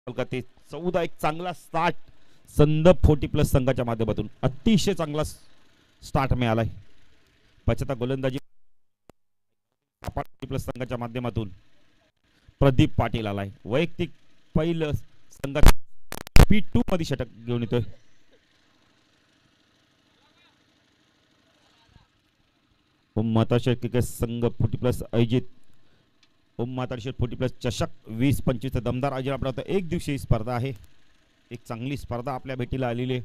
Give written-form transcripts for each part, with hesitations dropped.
ते 14 एक चांगला स्टार्ट संदप 40+ संघाच्या माध्यमातून अतिशय चांगला स्टार्ट मिळालाय. 75 गोलंदाजी 40+ संघाच्या माध्यमातून प्रदीप पाटील आलाय. वैयक्तिक पहिलं संघात P2 मध्ये षटक घेऊन येतोय. उम्माताशय क्रिकेट संघ 40+ अजित उम्माताशय 40+ चषक 20-25 दमदार आयोजन आपला एक दिवसीय स्पर्धा आहे. एक चांगली स्पर्धा आपल्या भेटीला आलेली आहे.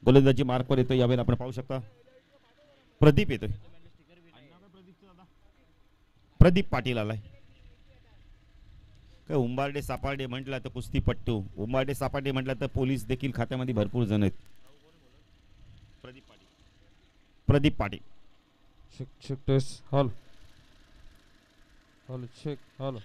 गोलंदाजी मार्कवर येतोय. यावेळेला आपण पाहू शकता प्रदीप येतोय. प्रदीप पाटील आलाय. काय उंबारडे सापार्डे म्हटलं तर कुस्तीपट्टू, उंबारडे सापार्डे म्हटलं तर पोलीस देखील खात्यामध्ये भरपूर जण आहेत. Pradeep Patil check check test hall hall check hall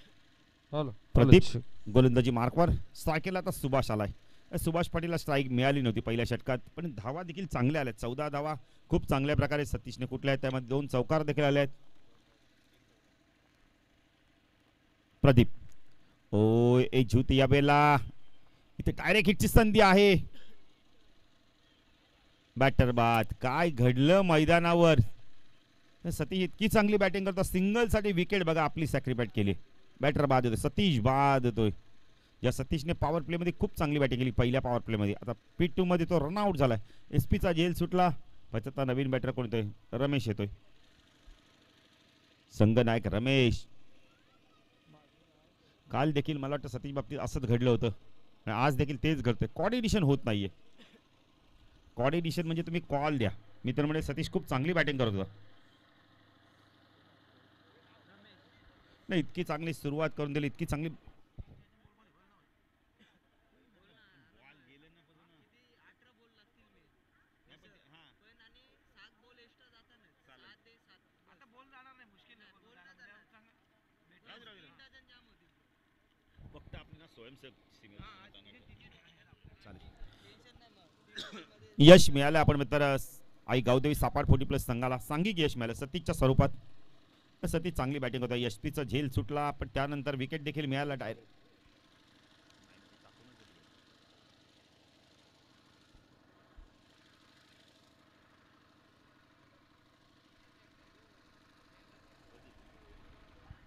hall Pradeep गोलंदाजी मार्कवर स्ट्राईक केला. आता सुभाष आलाय. सुभाष पाटीलला स्ट्राईक मिळाली नव्हती पहिल्या षटकात, पण धावा देखील चांगल्या आल्यात. 14 धावा खूप चांगल्या प्रकारे सतीशने कुठल्या आहेत. त्यामध्ये 2 चौकार देखील आले आहेत. प्रदीप ओ ए झूत या बेला इथे डायरेक्ट हिटची संधी आहे. बॅटर बाद. काय घडलं मैदानावर. सतीश इतकी चांगली बॅटिंग करतो. सिंगल साठी विकेट बघा आपली सॅक्रिफाईस केली. बॅटर बाद होतोय. सतीश बाद होतोय. या सतीशने पॉवर प्ले मध्ये खूप चांगली बॅटिंग केली पहिल्या पॉवर प्ले मध्ये. आता P2 मध्ये तो रनआउट झालाय. SP चा झेल सुटला. 75 नवीन बॅटर कोण येतोय? रमेश येतोय. संघनायक रमेश. काल देखील मला वाटतं सतीश बाबतीत असंच घडलं होतं. आज देखील तेच घडतंय. कोऑर्डिनेशन होत नाहीये. कोऑर्डिनेशन म्हणजे तुम्ही कॉल द्या. मी तर म्हणजे सतीश खूप चांगली बॅटिंग करत होता. नाही इतकी चांगली सुरुवात करून दिली. इतकी चांगली यश मिळालं. आपण तर आई गावदेवी सापाड 40+ संघाला सांघिक यश मिळालं सतीशच्या स्वरूपात. सतीश चांगली बॅटिंग होता. यशपीचा झेल सुटला, पण त्यानंतर विकेट देखील मिळाला. डायरेक्ट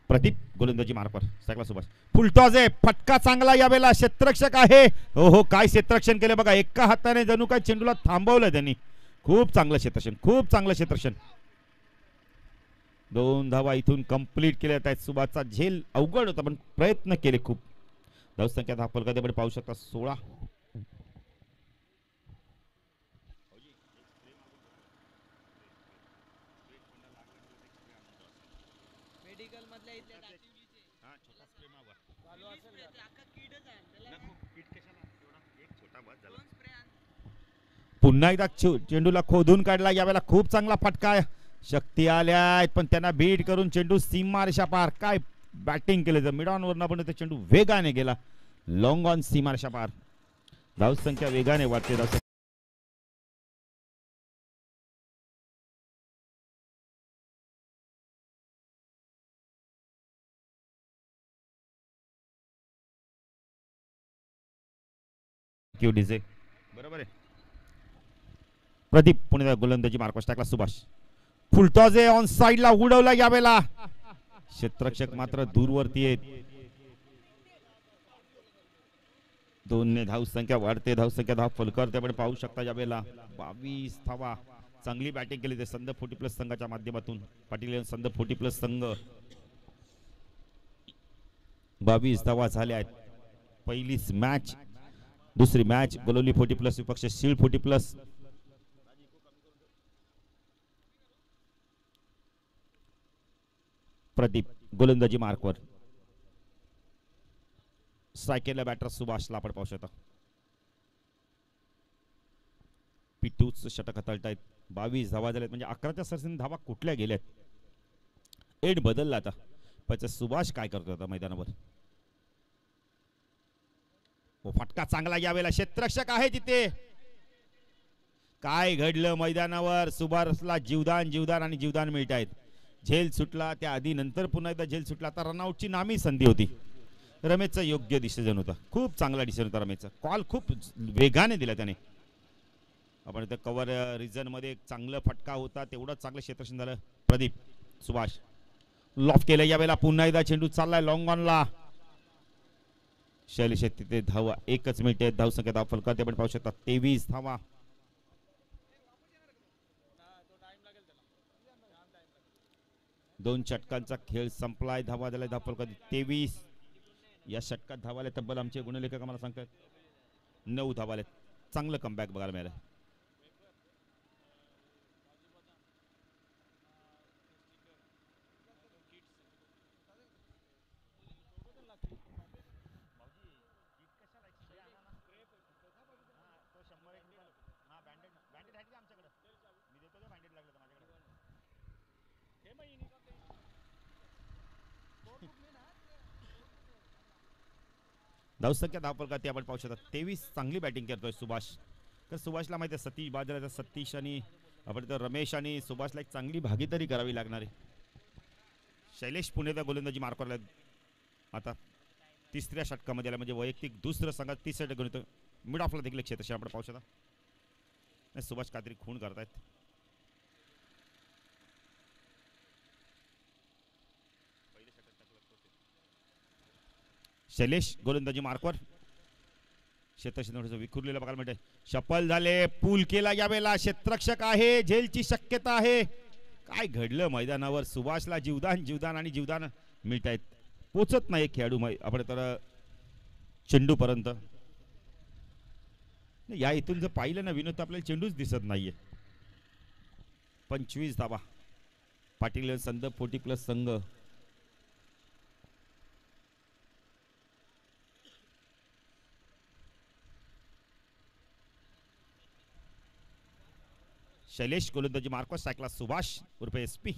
प्रदीप गोलंदाजी मार्कवर सगळा सुभाष फुलटॉस आहे. फटका चांगला यावेळेला. क्षेत्ररक्षक आहे. हो हो काय क्षेत्ररक्षण केलं बघा. एका हाताने जणू काय चेंडूला थांबवलं त्यांनी. खूप चांगलं क्षेत्ररक्षण, खूप चांगलं क्षेत्ररक्षण. 2 धावा इथून कंप्लीट केल्या आहेत. सुभाषचा झेल अवघड होता, पण प्रयत्न केले खूप. धावसंख्या हा फलकामध्ये पाहू शकता 16. पुन्हा एकदा चेंडूला खोदून काढला. यावेळेला खूप चांगला फटका. शक्ती आल्या आहेत, पण त्यांना बीट करून चेंडू सीमारेषा पार. काय बॅटिंग केलं. जर मिड ऑन वरनं पण ते चेंडू वेगाने गेला. लॉंग ऑन सीमारेषा पार. धावसंख्या वेगाने वाढते. धावसंख्या बरोबर आहे. प्रदीप पुणे गोलंदाजी मार्कवर टाकला. सुभाष फुलटॉस आहे. ऑन साइडला उडवला यावेळेला. क्षेत्ररक्षक मात्र दूरवरती आहेत. 2 ने धावसंख्या वाढते. धावसंख्या धाव फलकर त्यामुळे पाहू शकता. यावेळेला 22 धावा. चांगली बॅटिंग केली ते संदप 40+ संघाच्या माध्यमातून. पाटील संदप 40+ संघ 22 धावा झाल्या आहेत. पहिलीच मॅच. दुसरी मॅच गोलोली 40+ विपक्ष शीळ 40+. प्रदीप गोलंदाजी मार्कवर स्ट्राईक केला. बॅटर सुभाषला आपण पाहू शकता. P2 षटक हाताळतायत. 22 धावा झाल्यात, म्हणजे 11च्या सरसीने धावा कुठल्या गेल्यात. एड बदलला आता. पण सुभाष काय करतो आता मैदानावर. फटका चांगला यावेळेला. क्षेत्ररक्षक आहे तिथे. काय घडलं मैदानावर. सुभाषला जीवदान आणि जीवदान मिळत आहेत. झेल सुटला त्या आधी, नंतर पुन्हा एकदा झेल सुटला. आता रनआउटची नामी संधी होती. रमेशचा योग्य डिसिजन होता, खूप चांगला डिसिजन होता रमेशचा. कॉल खूप वेगाने दिला त्याने. आपण इथं कव्हर रिझन मध्ये चांगलं फटका होता, तेवढंच चांगलं क्षेत्ररक्षण झालं. प्रदीप सुभाष लॉफ केलं, यावेळेला पुन्हा एकदा चेंडू चाललाय लॉंग ऑनला. शैलेश तिथे धावा, एकच मिनिट आहे धावसंख्या. धाव फलकात आपण पाहू शकता 23 धावा. दोन षटकांचा खेळ संपलाय. धावा झालाय धाव फलकात 23. या षटकात धावाले तब्बल आमचे गुणलेखक आम्हाला सांगतात 9 धावाले. चांगलं कमबॅक बघायला मिळालं. धावसंख्या धावफलकात आपण पाहू शकता 23. चांगली बॅटिंग करतोय सुभाष. तर सुभाषला माहिती आहे सतीश बाजूला, सतीश आणि आपण तर रमेश आणि सुभाषला एक चांगली भागीदारी करावी लागणार आहे. शैलेश पुणेचा गोलंदाजी मार्करला आता तिसऱ्या षटकामध्ये आला, म्हणजे वैयक्तिक दुसरं संघात 30 षटक घेऊन येतो. मिड ऑफला देखील क्षेत्र आपण पाहू शकता. सुभाष काहीतरी खून करतायत. शैलेश गोलंदाजी मार्कवर क्षेत्ररक्षण विखुरलेलं बघायला मिळते. शफल झाले, पूल केला, यावेळेला क्षेत्ररक्षक आहे, झेलची शक्यता आहे. काय घडलं मैदानावर? सुभाषला जीवदान आणि जीवदान मिळत आहेत, पोचत नाही खेळाडू आपण तर चेंडू पर्यंत. या इथून जर पाहिलं ना विनोद, आपल्याला चेंडूच दिसत नाहीये. 25 धावा. पाटील संघ 40+ संघ. शैलेश गोलंदाजी मार्कवर सायकला सुभाष उर्फे SP.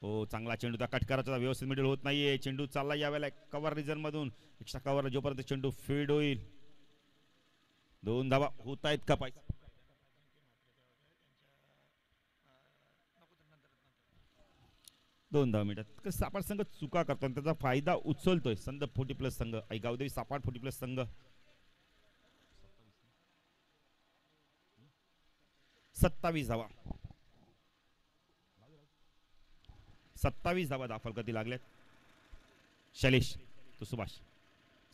हो, चांगला चेंडू कट करायचा, व्यवस्थित मिडल होत नाहीये. चेंडू चालला यावेळेला कव्हर रिजन मधून एक्स्ट्रा कव्हर, जोपर्यंत चेंडू फील्ड होईल. 2 धावा होत आहेत का पाहिजे? 2 धावा मिळतात. कसं आपण संघ चुका करतो आणि त्याचा फायदा उचलतोय संघ 40+ संघ. आई गावदेवी सापाट 40+ संघ. 27 धावा. 27 धावा दाफलकती लागल्यात. शैलेश तो सुभाष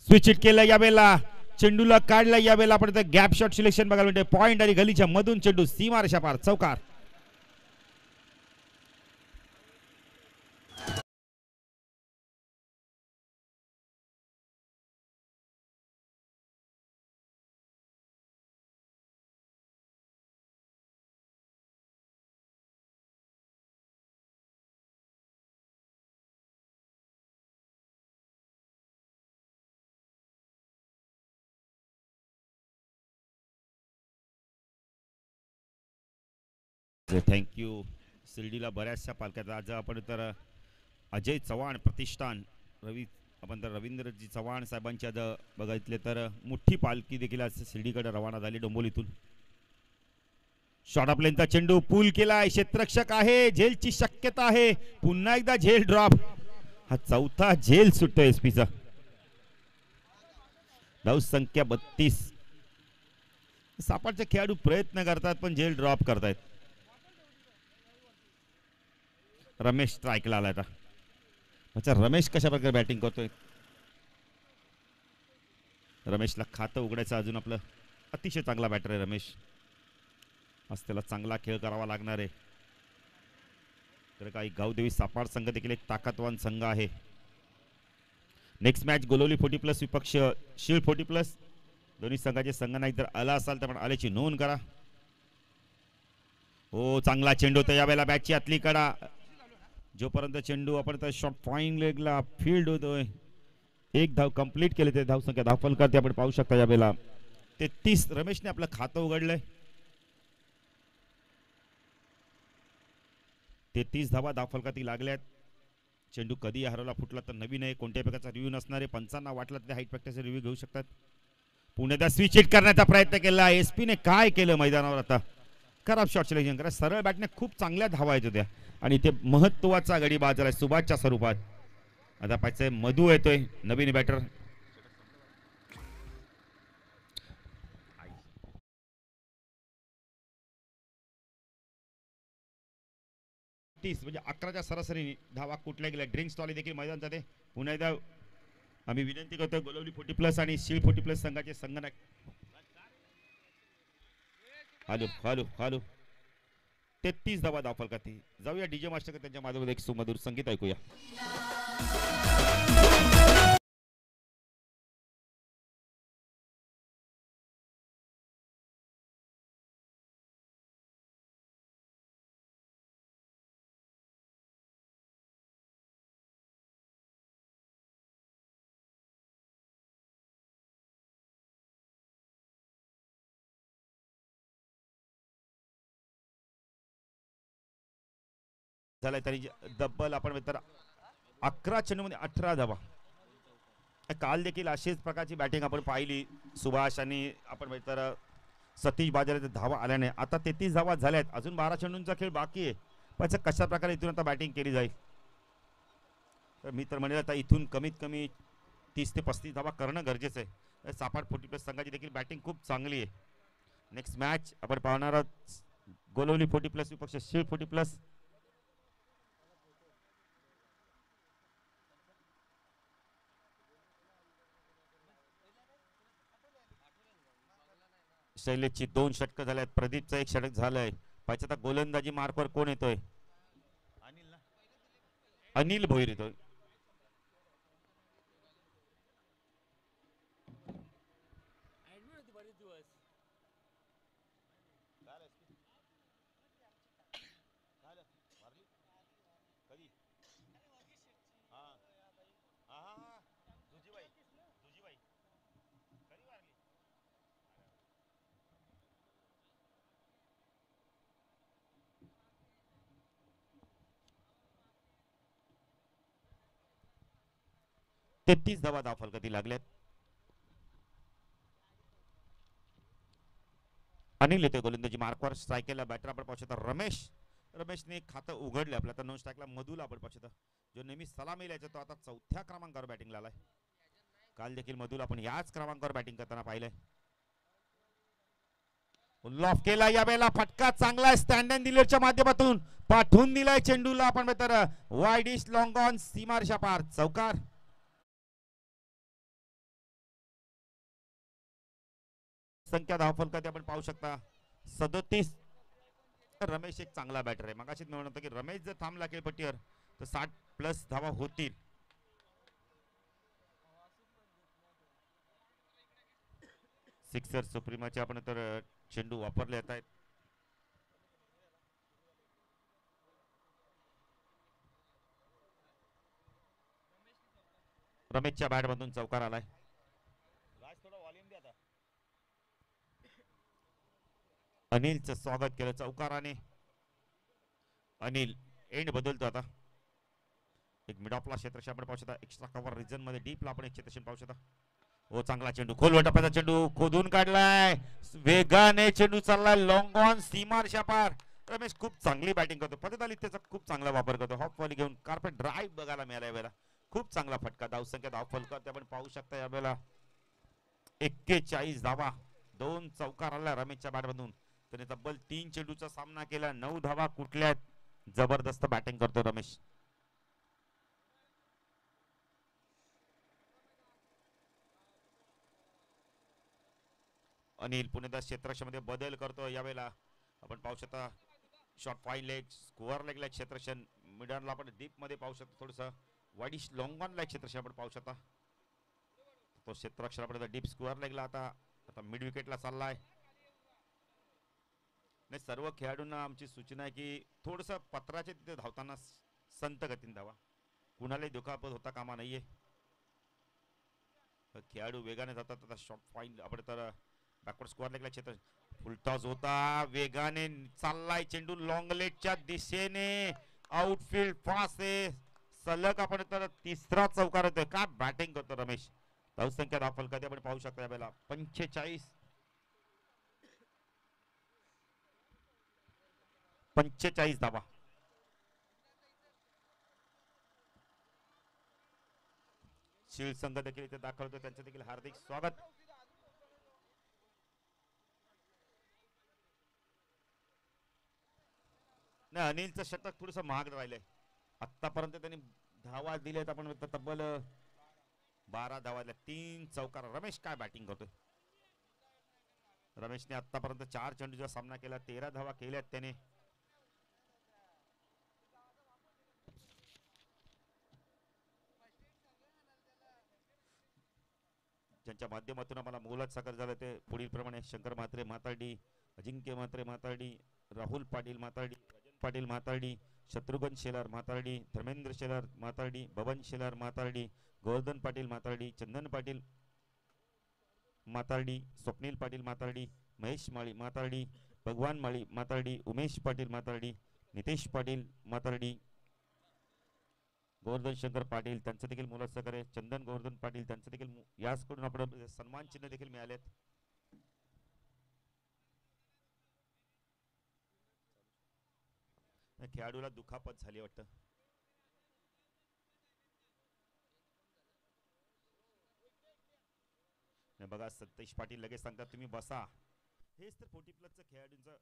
स्विच हिट केलं, यावेळेला चेंडूला काढला. यावेळेला आपण गॅप शॉट सिलेक्शन बघायला मिळते. पॉइंट आणि गलीच्या मधून चेंडू सीमारेषा पार, चौकार. थँक्यू. शिर्डीला बऱ्याचशा पालख्या आज आपण तर अजय चव्हाण प्रतिष्ठान आपण तर रवींद्रजी चव्हाण साहेबांची आज बघितले तर मोठी पालखी देखील आज शिर्डीकडे रवाना झाली डोंबिवलीतून. शॉर्ट ऑफ लेनचा चेंडू पूल केलाय, क्षेत्ररक्षक आहे, झेलची शक्यता आहे. पुन्हा एकदा झेल ड्रॉप. हा चौथा झेल सुटतोय SP चा. धाव संख्या 32. सापाटचे खेळाडू प्रयत्न करतात पण झेल ड्रॉप करतायत. रमेश स्ट्राईकला आला आता. अच्छा, रमेश कशा प्रकारे बॅटिंग करतोय? रमेशला खातं उघडायचं अजून. आपलं अतिशय चांगला बॅटर आहे रमेश. आज त्याला चांगला खेळ करावा लागणार आहे. तर काही गावदेवी सापाड संघ देखील एक ताकदवान संघ आहे. नेक्स्ट मॅच गोलोली 40+ विपक्ष शीळ 40+. दोन्ही संघाचे संघ नाही तर आला असाल तर आल्याची नोंद करा. हो, चांगला चेंडू होता यावेळेला बॅटची आतली कडा. जोपर्यंत चेंडू आपण तर शॉट पॉइंट लेगला फील्ड होतोय. एक धाव कंप्लीट केले ते धाव संख्या धावफल करते आपण पाहू शकता यावेळेला 33. रमेशने आपलं खातं उघडलंय. 33 धावा धावफलकाती लागल्यात. चेंडू कधी हरवला फुटला तर नवीन आहे, कोणत्याही प्रकारचा रिव्ह्यू नसणार आहे. पंचांना वाटला तर हाईट प्रॅक्टिसचा रिव्ह्यू घेऊ शकतात. पुण्याचा स्विच हिट करण्याचा प्रयत्न केला. SP ने काय केलं मैदानावर? आता खराब शॉट सिलेक्शन करा. सरळ बॅटने खूप चांगल्या धावा येत होत्या आणि ते महत्वाचा गडी बाद झाला सुभाषच्या स्वरूपात. आता पाहिजे मधू येतोय नवीन बॅटर. म्हणजे 11च्या सरासरी धावा कुठल्या गेल्या. ड्रिंक्स स्टॉल देखील मैदान जाते. पुन्हा एकदा आम्ही विनंती करतो गोलवली 40+ आणि शीळ 40+ संघाचे संगणक. हॅलो हॅलो हॅलो 33 धावा दाखल करते. जाऊया डीजे मास्टर त्यांच्या माध्यमातून एक सुमधुर संगीत ऐकूया. झालाय तरी डब्बल आपण तर 11 चेंडूमध्ये 18 धावा. काल देखील अशीच प्रकारची बॅटिंग आपण पाहिली. सुभाष आणि आपण तर सतीश बाजाराचे धावा आल्याने आता 33 धावा झाल्यात. अजून 12 चेंडूंचा खेळ बाकी आहे. पण कशा प्रकारे इथून आता बॅटिंग केली जाईल. तर मी तर म्हणेल आता इथून कमीत कमी 30 ते 35 धावा करणं गरजेचं आहे. सापाट 40+ संघाची देखील बॅटिंग खूप चांगली आहे. नेक्स्ट मॅच आपण पाहणार आहोत गोलवली 40+ विपक्ष शीळ 40+. शैलेशची 2 षटकं झाल्यात. प्रदीपचं 1 षटक झालंय. पाहिजे आता गोलंदाजी मार्कवर कोण येतोय. अनिल भोईर येतोय. ते 30 धावा दाखल कधी लागल्यात. अनिल येतोय गोलंदाजी मार्कवर. स्ट्रायकेला बॅटर आपण पाहू शकता रमेशने खातं उघडलं आपलं. आता 9 स्ट्राईकला मधुला आपण पाहू शकता जो नेहमी सलामी यायचा तो आता 4थ्या क्रमांकावर बॅटिंगला आलाय. काल देखील मधुला आपण याच क्रमांकावर बॅटिंग करताना पाहिलंय. लॉफ केला यावेळेला. फटका चांगला स्टँड अँड डिलिव्हरीच्या माध्यमातून पाठवून दिलाय चेंडूला आपण तर वाईड इस्ट लॉंग ऑन सीमारेषा पार चौकार. संख्या धावफलकात आपण पाहू शकता 37. रमेश एक चांगला बॅटर आहे. मगाशीच मी म्हणतो की रमेश जर थांबला खेळपट्टीवर तर 60+ धावा होतील. सिक्सर सुप्रीमाचे आपण तर चेंडू वापरले आहेत. रमेशच्या बॅट मधून चौकार आलाय. अनिलचं स्वागत केलं चौकाराने. अनिल एंड बदलतो आता. एक मिड ऑफला क्षेत्रक्षण आपण पाहू शकता. एक्स्ट्रा कव्हर रिजन मध्ये डीपला आपण एक क्षेत्रक्षण पाहू शकता. ओ चांगला चेंडू खोलवर टप्प्याचा चेंडू खोदून काढलाय. वेगाने चेंडू चाललाय लॉंग ऑन सीमारेषा पार. रमेश खूप चांगली बॅटिंग करतो. पदतालीत त्याचा खूप चांगला वापर करतो. हॉप वॉली घेऊन कार्पेट ड्राईव्ह बघायला मिळाला यावेळेला. खूप चांगला फटका. धावसंख्या धावफलकात आपण पाहू शकता यावेळेला 41 धावा. 2 चौकार आला रमेशच्या बॅटमधून. त्याने तब्बल 3 चेंडूचा सामना केला. 9 धावा कुठल्यात. जबरदस्त बॅटिंग करतो रमेश. अनिल पुणेदास क्षेत्रक्षमध्ये बदल करतो यावेळेला आपण पाहू शकता. शॉर्ट फाईन लेग स्कोअर लेगला क्षेत्रक्षण मिडनला आपण डीप मध्ये पाहू शकतो. थोडस वाईडिश लॉंग ऑन ला क्षेत्रक्षण आपण पाहू शकता. तो क्षेत्रक्षण आपण डीप स्कोअर लेगला आता मिड विकेटला चाललाय. नाही सर्व खेळाडूंना आमची सूचना आहे की थोडस पत्राच्या तिथे धावताना संत गतीने धावा. कुणालाही दुखापत होता कामा नाहीये. खेळाडू वेगाने जातात. आता शॉर्ट फाईन आपण तर बॅकवर्ड स्कोअर लेगला क्षेत्र फुलटॉस होता. वेगाने चाललाय चेंडू लॉंग लेगच्या दिशेने. आउटफील्ड फास्ट आहे. सलग आपण तर 3रा चौकार होतोय. का बॅटिंग करतो रमेश. धावसंख्या धावफलकात आपण पाहू शकता यावेळेला 45 धावा. शील्ड संघ देखील इथे दाखल होतो, त्यांचं देखील हार्दिक स्वागत. नाही, अनिलचं षटक थोडस महाग राहिलंय. आतापर्यंत त्यांनी धावा दिलेत आपण तब्बल 12 धावा दिल्या, 3 चौकार. रमेश काय बॅटिंग करतोय. रमेशने आतापर्यंत 4 चेंडूचा सामना केला, 13 धावा केल्यात त्याने. ज्यांच्या माध्यमातून आम्हाला मोलात साकार झालं ते पुढील प्रमाणे: शंकर म्हात्रे मातार्डी, अजिंक्य म्हात्रे मातार्डी, राहुल पाटील मातार्डी, राजन पाटील मातार्डी, शत्रुघ्न शेलार मातार्डी, धर्मेंद्र शेलार मातार्डी, बबन शेलार मातार्डी, गोवर्धन पाटील मातार्डी, चंदन पाटील मातार्डी, स्वप्नील पाटील मातार्डी, महेश माळी मातार्डी, भगवान माळी मातार्डी, उमेश पाटील मातार्डी, नितेश पाटील मातार्डी, गोवर्धन शंकर पाटील त्यांचं देखील मोलात सहकार्य, चंदन गोवर्धन पाटील त्यांचं देखील याचकडून आपण सन्मान चिन्ह देखील मिळालेत. खेळाडूला दुखापत झाली वाटतं. बघा सतीश पाटील लगेच सांगतात तुम्ही बसा. हेच तर 40 प्लसचं खेळाडूंचं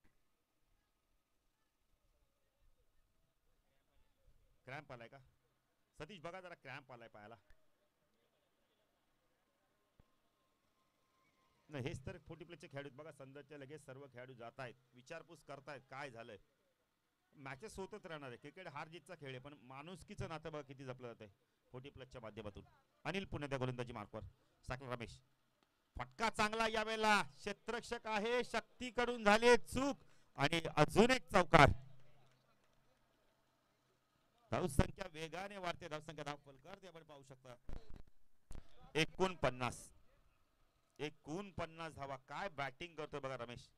क्रॅम्प आलाय का सतीश. बघा जरा क्रॅम्प आलाय पायाला. नाही, हेच तर 40 प्लसचे खेळाडू बघा. संघाचे लगेच सर्व खेळाडू जात आहेत, विचारपूस करतायत काय झालंय. मॅचेस होतच राहणार आहे, क्रिकेट हार जीतचा खेळ आहे, पण माणुसकीचं नातं बघा किती जपलं जात आहे 40 प्लसच्या माध्यमातून. अनिल पुणे त्या गोलंदाजी मार्कवर साकला रमेश. फटका चांगला यावेळेला, क्षेत्ररक्षक आहे, शक्तीकडून झाली चूक आणि अजून एक चौकार. धावसंख्या वेगाने वाढते, धावसंख्या धाव फलकर आपण पाहू शकता. 49 धावा. काय बॅटिंग करतोय बघा रमेश.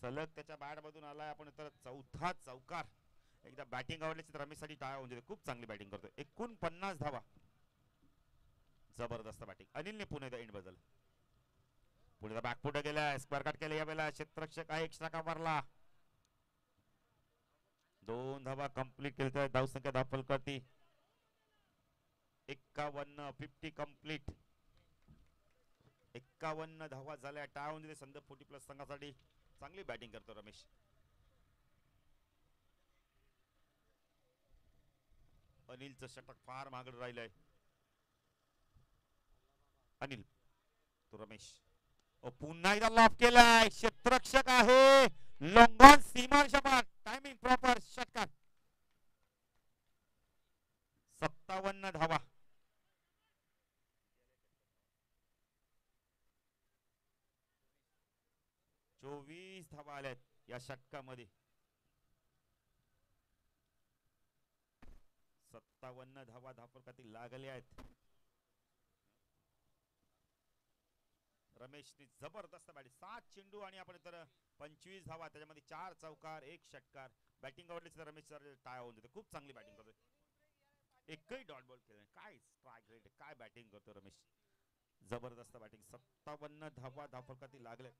सलग त्याच्या बॅट मधून आलाय आपण तर चौथा चौकार. एकदा बॅटिंग आवडल्याची तर रमेशसाठी टाळ्या होऊन जाते, खूप चांगली बॅटिंग करतोय. 49 धावा, जबरदस्त बॅटिंग. अनिलने पुणे एंड बदल पुढे बॅक पुढे गेला, स्क्वेअर कट केला यावेळेला. क्षेत्ररक्षक आहे, एक्स्ट्रा का मारला. 2 धावा कंप्लीट केल्या, धावसंख्या धाव फलकरती 51 कंप्लीट. 51 धावा झाल्या, टाळून दिले संघ 40 प्लस संघासाठी. चांगली बॅटिंग करतो रमेश. अनिलचं षटक फार मागड राहिलंय. अनिल तो रमेश पुन्हा एकदा लॉफ केलाय. क्षेत्ररक्षक आहे, लॉंगॉन सीमा शपाट, टायमिंग प्रॉपर, षटकार. 57 धावा. 24 धावा आल्यात या षटकामध्ये. 57 धावा धावफलकातील लागल्या आहेत. रमेशने जबरदस्त बॅटिंग, 7 चेंडू आणि आपण तर 25 धावा, त्याच्यामध्ये 4 चौकार 1 षटकार. बॅटिंग आवडली तर रमेश सर टाळ्या होऊन देते, खूप चांगली बॅटिंग करतोय. एकही डॉट बॉल केला, काय स्ट्राइक रेट, काय बॅटिंग करतो रमेश. जबरदस्त बॅटिंग. 57 धावा धावफलकातील लागल्या.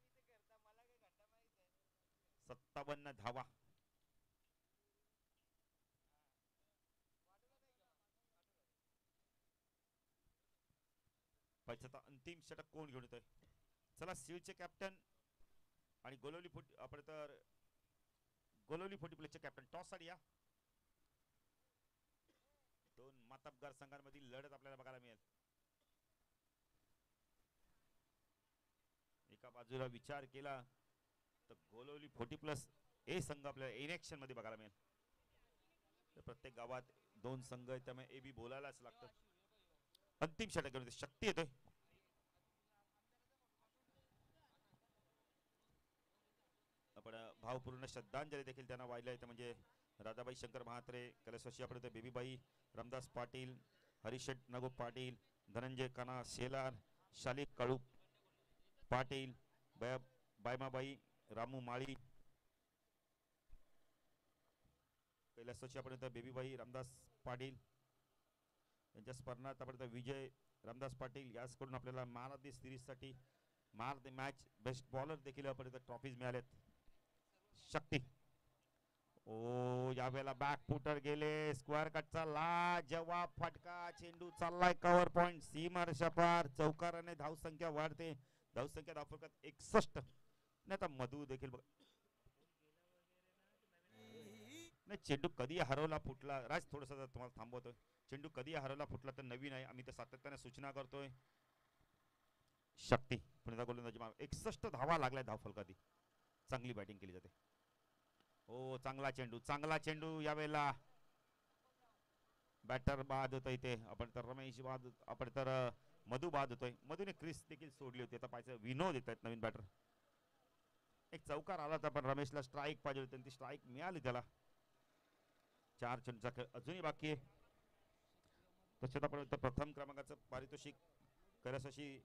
57 धावा. अंतिम षटक कोण घेऊन येतोय. चला सीलचे कॅप्टन आणि गोलवली फुट आपण तर गोलवली 40 प्लेसचे कॅप्टन टॉस साठी या. 2 मातबगार संघांमधील लढत आपल्याला बघायला मिळेल. एका बाजूला विचार केला तर गोलवली 40 प्लस ए संघ आपल्याला इनेक्शन मध्ये बघायला मिळेल. प्रत्येक गावात 2 संघ आहेत, त्यामुळे ए बी बोलायलाच लागतं. अंतिम षटक घेऊन शक्ती येतोय. आपण भावपूर्ण श्रद्धांजली देखील त्यांना वाहिली आहे, म्हणजे राधाबाई शंकर म्हात्रे, कैलासवासी आपण बेबीबाई, रामदास पाटील, हरिशेठ नगो पाटील, धनंजय काना शेलार, शालिक काळू पाटील, बायमाबाई, रामू माळी, कैलासवासी आपण बेबीबाई, रामदास पाटील यांच्या स्मरणार्थ आपण विजय रामदास पाटील याचकडून आपल्याला मॅन ऑफ द सिरीज साठी man of the match best bowler देखील आपण ट्रॉफीज मिळाल्यात. शक्ती ओ यावेळेला बॅक फुटर गेले. स्क्वेअर कटचा ला जवाब फटका. चेंडू चाललाय कव्हर पॉइंट सीमारेषा पार. चौकाराने धावसंख्या वाढते. धावसंख्या धावफलकात 61. नाही आता मधू देखील बघ. नाही चेंडू कधी हरवला फुटला. राज थोडस तुम्हाला थांबवतोय. चेंडू कधी हरवला फुटला तर नवीन आहे. आम्ही तर सातत्याने सूचना करतोय. शक्ती पुण्याचा गोलंदाजी 61 धावा लागलाय धावफलकात. चांगली बॅटिंग केली जाते. हो चांगला चेंडू. चांगला चेंडू यावेळेला बॅटर बाद होतोय इथे. आपण तर रमेश बाद. आपण तर मधू बाद होतोय. मधूने क्रिस देखील सोडली होती. आता पाहायचं विनोद येत आहेत नवीन बॅटर. एक चौकार आला होता पण रमेशला स्ट्राईक पाहिजे होती. ती स्ट्राईक मिळाली त्याला. 4 चेंडूचा खेळ अजूनही बाकी आहे. तसेच आपण प्रथम क्रमांकाचं पारितोषिक करस अशी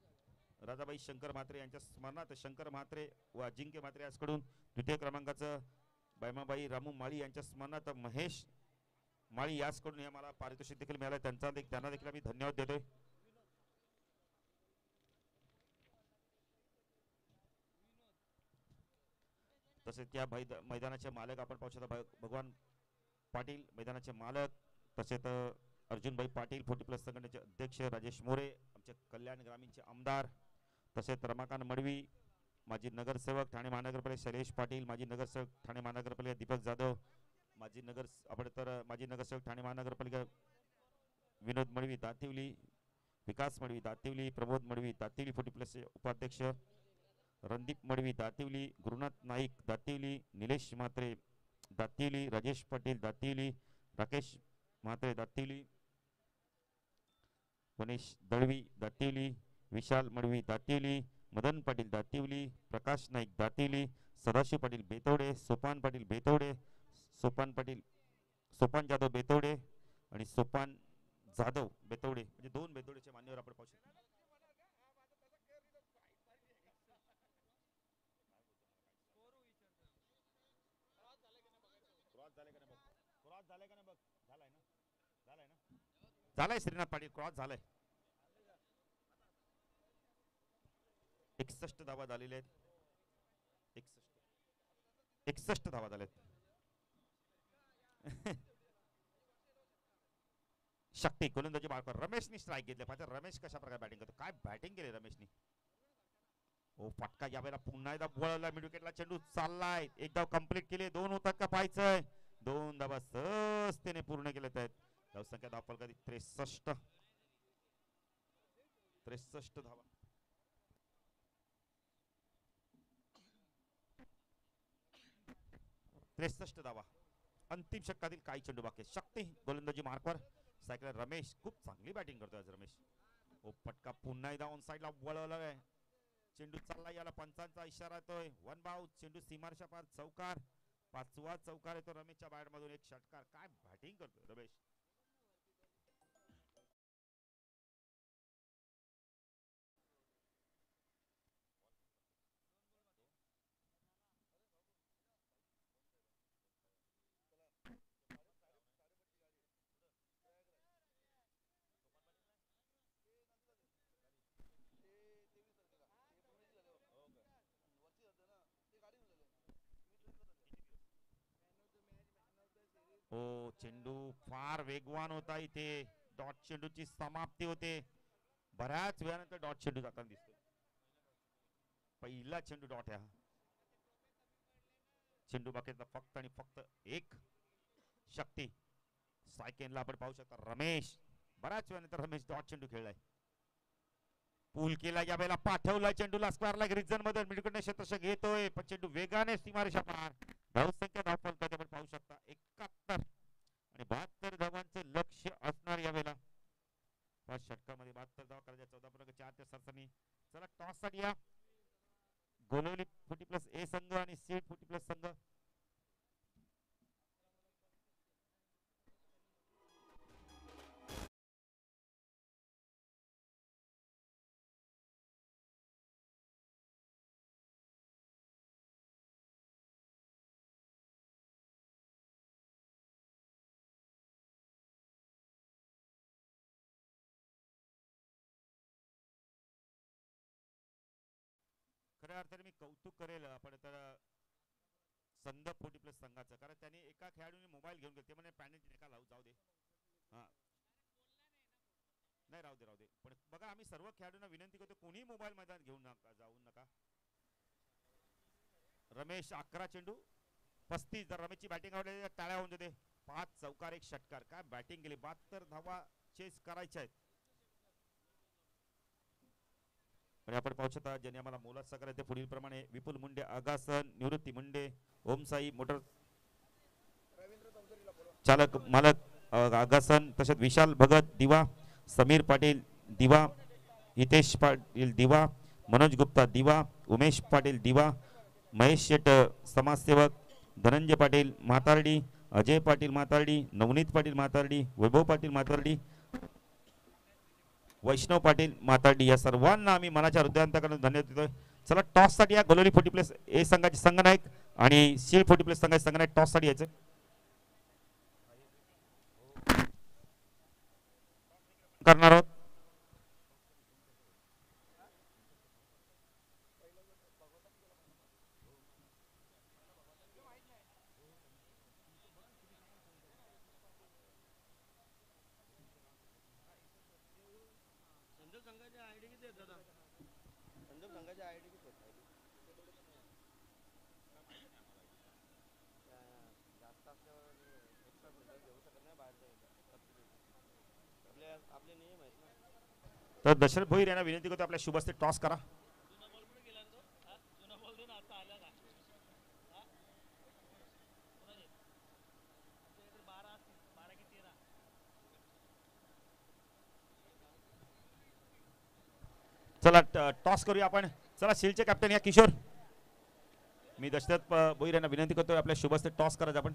राजाबाई शंकर म्हात्रे यांच्या स्मरणार्थ शंकर म्हात्रे व अजिंक्य म्हात्रे याचकडून द्वितीय क्रमांकाचं बैमाबाई रामू माळी यांच्या स्मरणार्थ महेश माळी याचकडून हे मला पारितोषिक देखील मिळालं. त्यांना देखील आम्ही धन्यवाद देतोय. तसेच त्या मैदानाचे मालक आपण पाहू शकता भगवान पाटील मैदानाचे मालक. तसेच अर्जुनभाई पाटील 40+ संघटनेचे अध्यक्ष राजेश मोरे आमचे कल्याण ग्रामीणचे आमदार. तसेच रमाकांत मडवी माजी नगरसेवक ठाणे महानगरपालिका शैलेश पाटील माजी नगरसेवक ठाणे महानगरपालिका दीपक जाधव माजी नगरसेवक ठाणे महानगरपालिका विनोद मडवी दातिवली विकास मडवी दातिवली प्रमोद मडवी दातिवली 40+ उपाध्यक्ष रणदीप मडवी दातिवली गुरुनाथ नाईक दातिवली निलेश म्हात्रे दातिवली राजेश पाटील दातिवली राकेश म्हात्रे दातिवली गणेश दळवी दातिवली विशाल मडवी दातिवली मदन पाटील दातिवली प्रकाश नाईक दातिवली सदाशिव पाटील बेतवडे सोपान पाटील बेतवडे सोपान जाधव बेतवडे आणि सोपान जाधव बेतवडे म्हणजे 2 बेतवडेचे मान्यवर आपण पाहू शकतो. झालाय श्रीनाथ पाटील क्रॉस झालाय. 61 धावा झालेल्या आहेत. 61 धावा झाल्यात. शक्ती गोलंदाजी मार्कर रमेशनी स्ट्राईक घेतले पाहिजे. रमेश कशा प्रकारे बॅटिंग करतो. काय बॅटिंग केली रमेशनी. ओ फटका यावेळेला पुन्हा एकदा वळवला. मिड विकेटला चेंडू चाललाय. एक धाव कंप्लीट केली. 2 होतात का पाहायचंय. 2 धावा सहजतेने पूर्ण केलेत आहेत. धावसंख्या धावफलकात 63 धावा. 63 धावा. अंतिम षटकातील काही चेंडू बाकी. शक्ती गोलंदाजी मार्कवर सायकल रमेश खूप चांगली बॅटिंग करतोय आज रमेश. ओ फटका पुन्हा एकदा ऑन साइडला वळवलाय. चेंडू चालला. याला पंचांचा इशारा येतोय. 1 बाउट. चेंडू सीमारेषा पार. चौकार. 5वा चौकार येतो रमेशच्या बॅट मधून. एक षटकार. काय बॅटिंग करतोय रमेश. हो चेंडू फार वेगवान होता. इथे डॉट चेंडूची समाप्ती होते. बऱ्याच वेळानंतर डॉट चेंडू जाताना दिसतो. पहिला चेंडू डॉट आहे. चेंडू बाकीचा फक्त आणि फक्त एक. शक्ती सायकेनला आपण पाहू शकता. रमेश बऱ्याच वेळानंतर रमेश डॉट चेंडू खेळलाय. पूल केला. या वेळेला पाठवलाय चेंडूला स्क्वेअरला रिजन मध्ये मिडकडनं क्षेत्ररक्षक घेतोय पण चेंडू वेगाने सीमारेषा पार. धावसंख्या धावफलकात आपण पाहू शकता 71 आणि 72 धावांचे लक्ष असणार यावेळेला. 5 षटकामध्ये 72 धावा करायच्या. 14.4 ते सरसनी. चला टॉस साठी या. गोलवली 40+ ए संघ आणि सीड 40+ संघ. खऱ्या अर्थाने मी कौतुक करेल आपण तर संद 40+ संघाचं, कारण त्याने एका खेळाडूने मोबाईल घेऊन गेले, ते म्हणे पॅनल्टी नका लावू, जाऊ दे. हां, नाही, राहू दे राहू दे. पण बघा, आम्ही सर्व खेळाडूंना विनंती करतो, कोणी मोबाईल मैदान घेऊन नका जाऊ नका. रमेश 11 चेंडू 35. जर रमेशची बॅटिंग आवडली तर टाळ्या होऊन देते. 5 चौकार 1 षटकार, काय बॅटिंग केली. 72 धावा चेस करायच्या आहेत. आणि आपण पाहू शकता ज्यांनी आम्हाला मोलात सहकार्य ते पुढील प्रमाणे विपुल मुंडे, आगासन, निवृत्ती मुंडे, ओमसाई मोटर चालक मालक आगासन, तसेच विशाल भगत दिवा, समीर पाटील दिवा, हितेश पाटील दिवा, मनोज गुप्ता दिवा, उमेश पाटील दिवा, महेश शेट समाजसेवक, धनंजय पाटील म्हातारडी, अजय पाटील म्हातारडी, नवनीत पाटील म्हातारडी, वैभव पाटील म्हातारडी, वैष्णव पाटील म्हातारडी, या सर्वांना आम्ही मनाच्या हृदयांतकडून धन्यवाद देतोय. चला टॉस साठी या गलोली 40+ ए संघाचे संघनायक आणि शील 40+ संघाचे संघनायक टॉस साठी यायचं. करणार आहोत. संघाची आयडी किती आहेत दादा? संघाची आयडी किती आहेत? जास्त असल्यावर एक्स्ट्रा घेऊ शकत नाही बाहेर. आपले नियम आहेत ना. तर दशरथ भोईर यांना विनंती करतो, आपल्या शुभ हस्ते टॉस करा. चला टॉस करूया आपण. चला शीलचे कॅप्टन या किशोर, मी दशरथ भोईर यांना विनंती करतोय, आपल्या शुभ हस्ते टॉस करायचं आपण.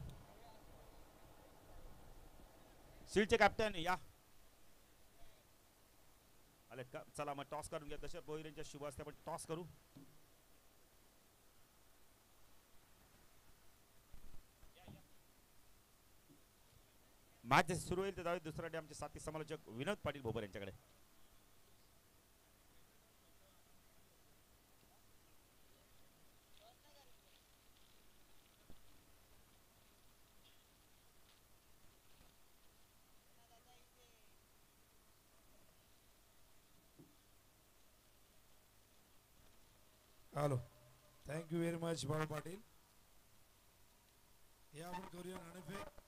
शीलचे कॅप्टन या आलेत का? चला मग टॉस करून घ्या. दशरथ भोईर यांच्या शुभ हस्ते आपण टॉस करू. मॅच सुरू होईल तर जाऊ दुसरा डे आमचे साथी समालोचक विनोद पाटील भोबर यांच्याकडे. Hello, thank you very much Baba Patil. या आपण करूया नाणेफेक.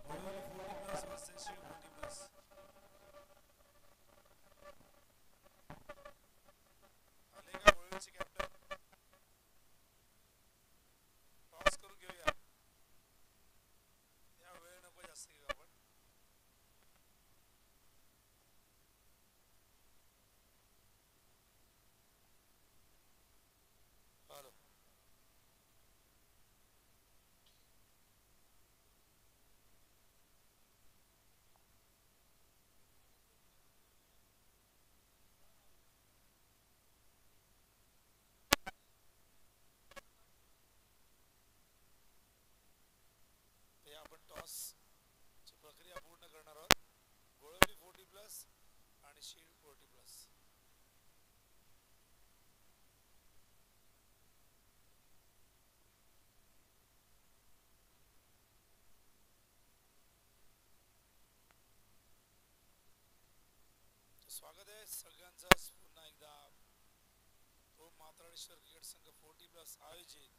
गोळवली 40+ वर्सेस शिव 40+. आले का गोळवलीचे कॅप्टन? टॉस करून घेऊया. या वेळ नको जास्त घेऊ आपण. हॅलो, ते आपण टॉस ची प्रक्रिया पूर्ण करणार आहोत. गोळवली 40+ आणि शील्ड 40+. स्वागत आहे सगळ्यांचं पुन्हा एकदा तो मात्राडेश्वर क्रिकेट संघ 40+ आयोजित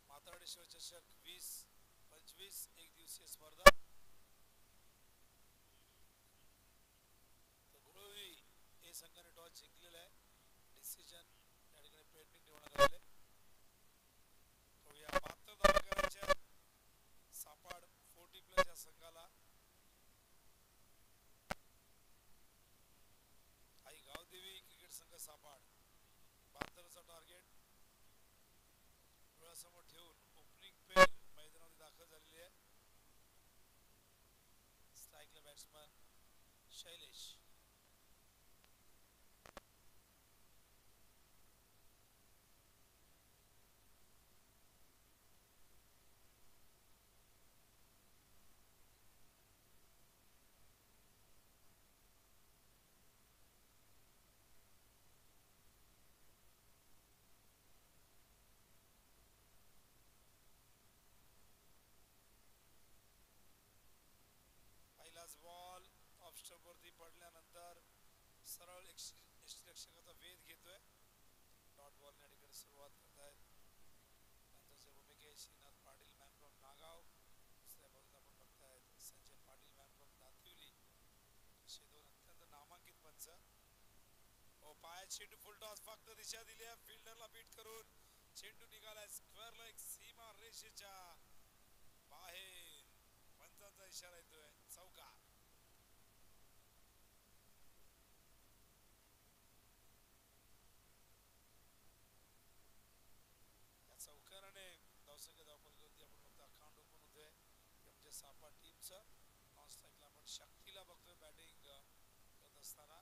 मात्राडेश्वर चषक 2025 एक दिवसीय स्पर्धा. तर गोळवली हे संघाने टॉस जिंकलेला आहे. डिसिजन या ठिकाणी पेंडिंग ठेवण्यात आलेले. या 72 धावा करायच्या सापाड 40+ या संघाला. आई गावदेवी क्रिकेट संघ सापाड 72चा टार्गेट डोळ्यासमोर ठेवून ओपनिंग पेल मैदानामध्ये दाखल झालेली आहे. स्ट्राईकला बॅट्समन शैलेश. सरळ यष्टिरक्षकाचा वेध घेतोय. डॉट बॉलने अलीकडे सुरुवात करतायत. नंतरच्या भूमिकेत श्रीनाथ पाटील मॅन फ्रॉम नागाव. दुसऱ्या बाजूला आपण बघतायत संजय पाटील मॅन फ्रॉम दातिवली. असे दोन अत्यंत नामांकित पंच. पायात चेंडू फुल टॉस फक्त दिशा दिली आहे फिल्डरला बीट करून. चेंडू निघालाय स्क्वेअर लेग सीमा रेषेच्या बाहेर. पंचांचा इशारा येतोय चौकार. या चौकाराने धावसंख्या धावपलकावरती आपण बघतो अकाउंट ओपन होतोय. ते म्हणजे सापा टीमचं. नॉन स्ट्राईकला आपण शक्तीला बघतोय बॅटिंग करत असताना.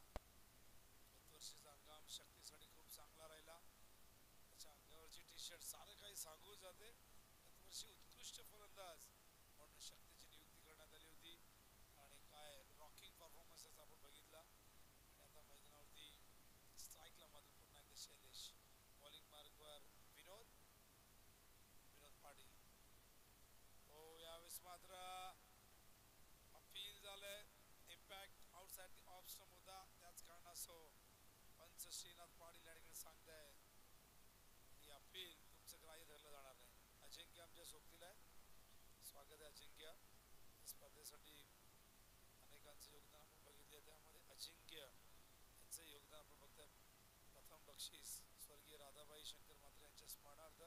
गतवर्षीचा हंगाम शक्तीसाठी खूप चांगला राहिला. त्याच्या अंगावरची टी शर्ट सारं काही सांगू जाते. गतवर्षी उत्कृष्ट फलंदाज म्हणून शक्तीची नियुक्ती करण्यात आली होती आणि काय रॉकिंग परफॉर्मन्स आपण बघितला. आणि आता मैदानावरती स्ट्राईकला मात्र पुन्हा एकदा शैलेश. बॉलिंग मार्कवर विनोद पाटील. यावेळेस मात्र अपील झालंय. Impact outside the off stump होता. त्याच कारणासो पंच श्रीनाथ पाटील या ठिकाणी सांगताय ही अपील तुमचं ग्राह्य धरलं जाणार नाही. अजिंक्य आमच्या सोबतीला आहे. स्वागत आहे अजिंक्य. स्पर्धेसाठी अनेकांचं योगदान आपण बघितले. त्यामध्ये अजिंक्य यांचं योगदान आपण बघतोय. प्रथम बक्षीस स्वर्गीय राधाबाई शंकर मात्रे यांच्या स्मरणार्थ.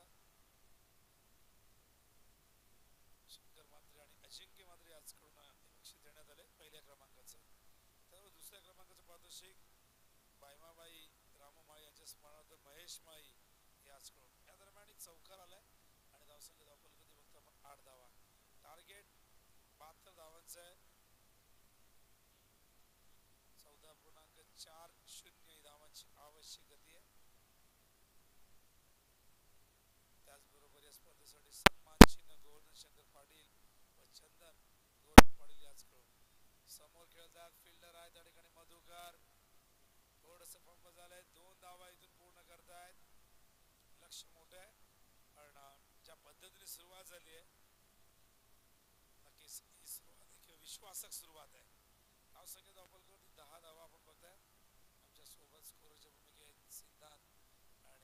शंकर मात्रे आणि अजिंक्य मात्रे याचकडून बक्षीस देण्यात आले पहिल्या क्रमांकाचं. त्यावर दुसऱ्या क्रमांकाचं पारितोषिक बायमाबाई राममाळी यांच्या स्मरणार्थ महेश माळी याचकडून. या दरम्यान एक चौकार आलाय आणि धावसंख्या धावपलकावरती बघतो आपण 8 धावा. टार्गेट 72 धावांचं आहे. 14.40 धावांची आवश्यक गती आहे. त्याचबरोबर या स्पर्धेसाठी सन्मान चिन्ह गोवर्धन शंकर पाटील व चंदन गोवर्धन पाटील याचकडून. समोर खेळतात फिल्डर आहे त्या ठिकाणी मधुकर. थोडंसं पंप झालंय. 2 धावा इथून पूर्ण करतायत. लक्ष मोठं आहे कारण ज्या पद्धतीने सुरुवात झाली आहे नक्कीच ही सुरुवात आहे किंवा विश्वासक सुरुवात आहे. धावसंख्या धावपलकावरती 10 धावा आपण बघताय. आमच्या सोबत स्कोरच्या भूमिकेत सिद्धांत आणि निहार.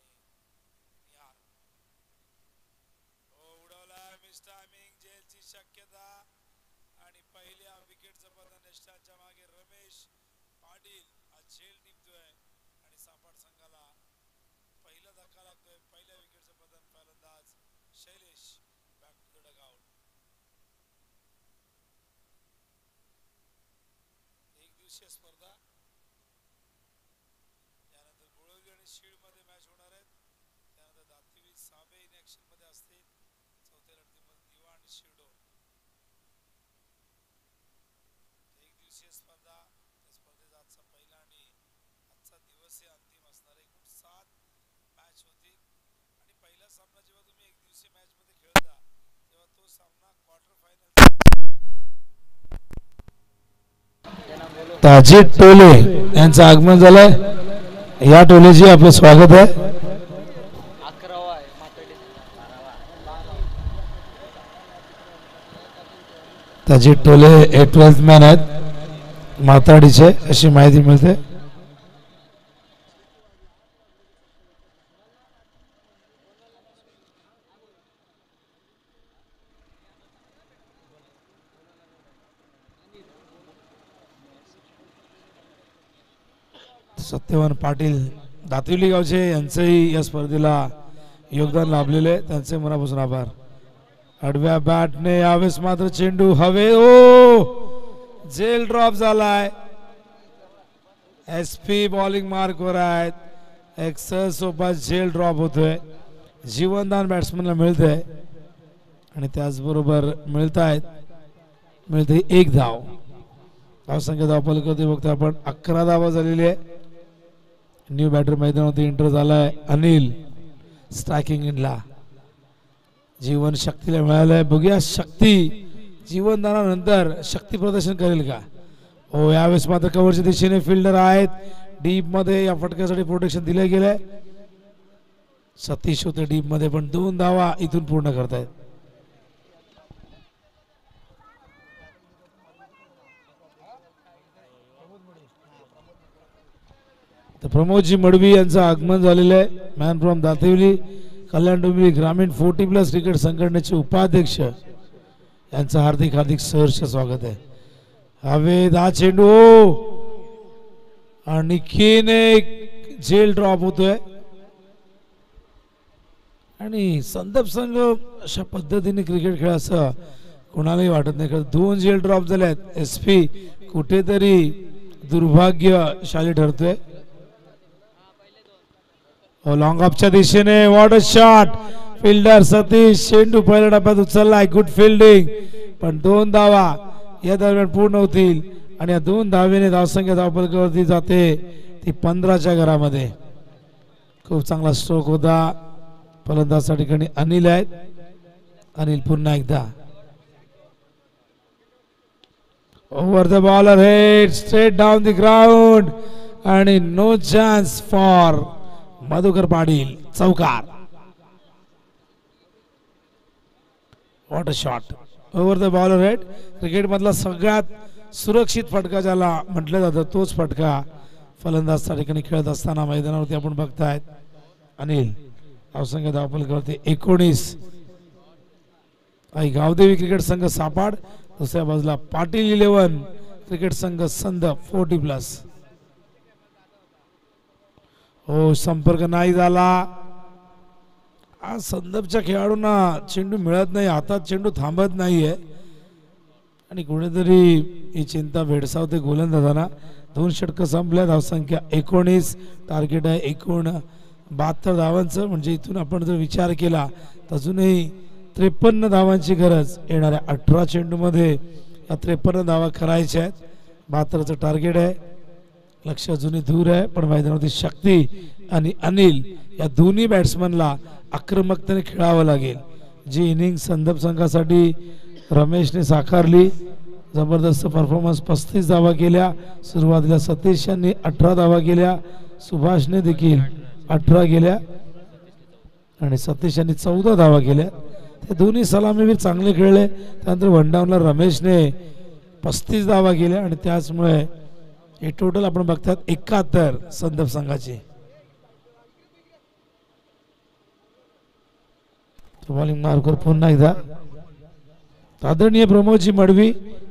उडवला मिस टायमिंग. जेलची शक्यता आणि पहिल्या विकेटचं पतन नेस्टाच्या मागे रमेश पाटील हा झेल निघतोय आणि सापाट संघाला पहिला धक्का लागतोय. पहिल्या विकेटचं पतन फलंदाज Shailesh back to the dugout. एक दिवसीय स्पर्धा. यानंतर गोळवली आणि शीड मध्ये मॅच होणार आहेत. त्यानंतर दातिवली साबे इन ऍक्शन मध्ये असतील. चौथ्या लढतीमध्ये दिवा आणि शिरडो. एक दिवसीय स्पर्धा. त्या स्पर्धेचा आजचा पहिला आणि आजचा दिवस हे अंतिम असणार. एकूण 7 मॅच होतील आणि पहिला सामना जेव्हा तुम्ही एक दिवसीय मॅच मध्ये खेळता तेव्हा तो सामना क्वार्टर फायनल. ताजिद टोले यांचं आगमन झालंय. या टोलेजी आपलं स्वागत आहे. 11वा आहे मातडी. ताजिद टोले हे 12th मॅन आहेत माताडीचे अशी माहिती मिळते. सत्यवान पाटील दातिवली गावचे यांचंही या स्पर्धेला योगदान लाभलेले आहे. त्यांचे मनापासून आभार. आडव्या बॅटने यावेळेस मात्र चेंडू हवे. ओ जेल ड्रॉप झालाय. SP बॉलिंग मार्कवर आहेत. एक्सेल सोबत जेल ड्रॉप होतोय. जीवनदान बॅट्समनला मिळतंय आणि त्याचबरोबर मिळते 1 धाव. धावसंख्या धावपलकावरती बघतो आपण 11 धावा झालेली आहे. न्यू बॅटर मैदानावरती एंटर झालाय अनिल. स्ट्रायकिंग इनला जीवन शक्तीला मिळालंय. बघूया शक्ती जीवनदानानंतर शक्ती प्रदर्शन करेल का. हो यावेळेस मात्र कव्हरच्या दिशेने फिल्डर आहेत. डीप मध्ये या फटक्यासाठी प्रोटेक्शन दिले गेले. सतीश होते डीप मध्ये पण 2 धावा इथून पूर्ण करतायत. तर प्रमोदजी मडवी यांचं आगमन झालेलं आहे. मॅन फ्रॉम दातिवली कल्याण डोंबिवली ग्रामीण 40+ क्रिकेट संघटनेचे उपाध्यक्ष यांचं हार्दिक हार्दिक सहर्ष स्वागत आहे. हवेत हा चेंडू आणखीन एक झेल ड्रॉप होतोय आणि संदर्भ संघ अशा पद्धतीने क्रिकेट खेळ असं कोणालाही वाटत नाही. कारण 2 झेल ड्रॉप झाले आहेत. SP कुठेतरी दुर्भाग्यशाली ठरतोय. लॉंग ऑफच्या दिशेने what a shot. Fielder Satish चेंडू पहिल्या टप्प्यात उचललाय. गुड फिल्डिंग, पण 2 धावा या दरम्यान पूर्ण होतील आणि या 2 धावेने धावसंख्या धावफलकावरती जाते ती 15च्या घरामध्ये. खूप चांगला स्ट्रोक होता. फलंदाज त्या ठिकाणी अनिल आहेत. अनिल पुन्हा एकदा over the bowler head straight down the ground आणि no chance for Madhukar Patil. चौकार. What a shot over the bowler head. Cricket मधला सगळ्यात सुरक्षित फटका ज्याला म्हटलं जातं तोच फटका फलंदाज त्या ठिकाणी खेळत असताना मैदानावरती आपण बघतायत. अनिल धावसंख्या धावफलकावरती 19. आई गावदेवी क्रिकेट संघ सापाड, दुसऱ्या बाजूला पाटील 11 क्रिकेट संघ संदप 40+. हो संपर्क नाही झाला. आज संदपच्या खेळाडूंना चेंडू मिळत नाही, हातात चेंडू थांबत नाहीये आणि कुणीतरी ही चिंता भेडसावते गोलंदाजांना. 2 षटकं संपल्या. धावसंख्या 19. टार्गेट आहे 72 धावांचं. म्हणजे इथून आपण जर विचार केला तर अजूनही 53 धावांची गरज. येणाऱ्या 18 चेंडूमध्ये या 53 धावा करायच्या आहेत. 72चं टार्गेट आहे. लक्ष अजूनही दूर आहे, पण मैदानावरती शक्ती आणि अनिल या दोन्ही बॅट्समनला आक्रमकतेने खेळावं लागेल. जी इनिंग संदप संघासाठी रमेशने साकारली, जबरदस्त परफॉर्मन्स. 35 धावा केल्या. सुरुवातीला सतीश यांनी 18 धावा केल्या, सुभाषने देखील 18 केल्या आणि सतीश यांनी 14 धावा केल्या. ते दोन्ही सलामीवीर चांगले खेळले. त्यानंतर वनडाऊनला रमेशने 35 धावा केल्या आणि त्याचमुळे हे टोटल आपण बघतात 71 संदप संघाची. बॉलिंग मार्कर पुन्हा एकदा आदरणीय प्रमोदजी मडवी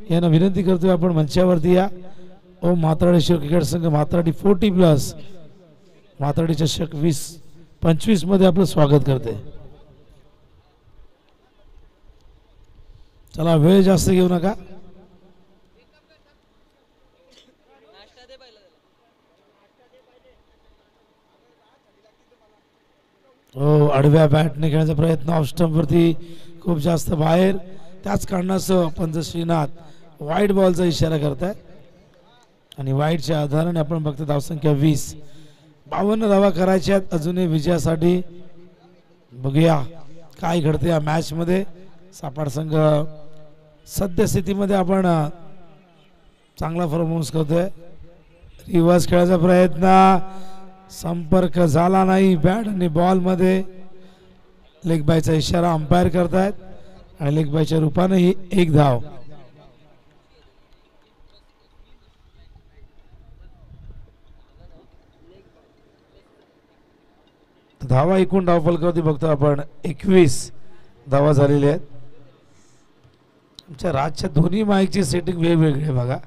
यांना विनंती करतोय आपण मंचावरती या. ओ मात्राडेश्वर क्रिकेट संघ मात्राडी 40+, मात्राडी चषक 2025 मध्ये आपलं स्वागत करते. चला वेळ जास्त घेऊ नका. हो आडव्या बॅटने खेळण्याचा प्रयत्न. ऑफ स्टंप वरती खूप जास्त बाहेर. त्याच कारणासह पंच श्रीनाथ वाईट बॉलचा इशारा करतायत आणि वाईटच्या आधाराने आपण बघतो धावसंख्या 20. 52 धावा करायच्या आहेत अजूनही विजयासाठी. बघूया काय घडते या मॅच मध्ये. सापाड संघ सद्यस्थितीमध्ये आपण चांगला परफॉर्मन्स करतोय. रिव्हर्स खेळायचा प्रयत्न, संपर्क झाला नाही बॅट आणि बॉल मध्ये. लेग बायचा इशारा अंपायर करतायत आणि लेग बायच्या रूपाने ही 1 धाव. धावा एकूण धावफलकावरती बघतो आपण 21 धावा झालेल्या आहेत. आमच्या राजच्या दोन्ही माईकची सेटिंग वेगवेगळी आहे बघा.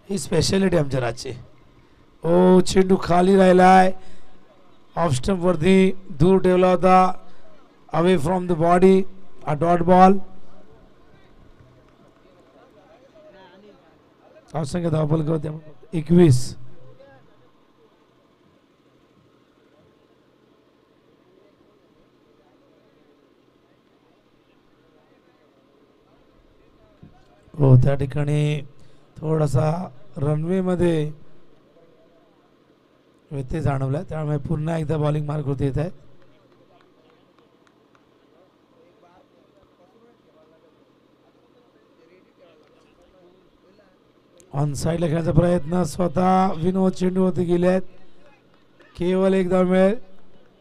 ही स्पेशालिटी आमच्या राजची. ओ चेंडू खाली राहिलाय. ऑफ स्टंप वरती दूर ठेवला होता. Away from the body. A dot ball. धावसंख्या धावफलकावरती 21. हो त्या ठिकाणी थोडासा रनवे मध्ये व्यत्यय जाणवला, त्यामुळे पुन्हा एकदा बॉलिंग मार्क होते येत आहे. ऑन साइडला खेळण्याचा प्रयत्न. स्वतः विनोद चेंडूवरती गेले आहेत. केवळ 1 धाव मिळेल.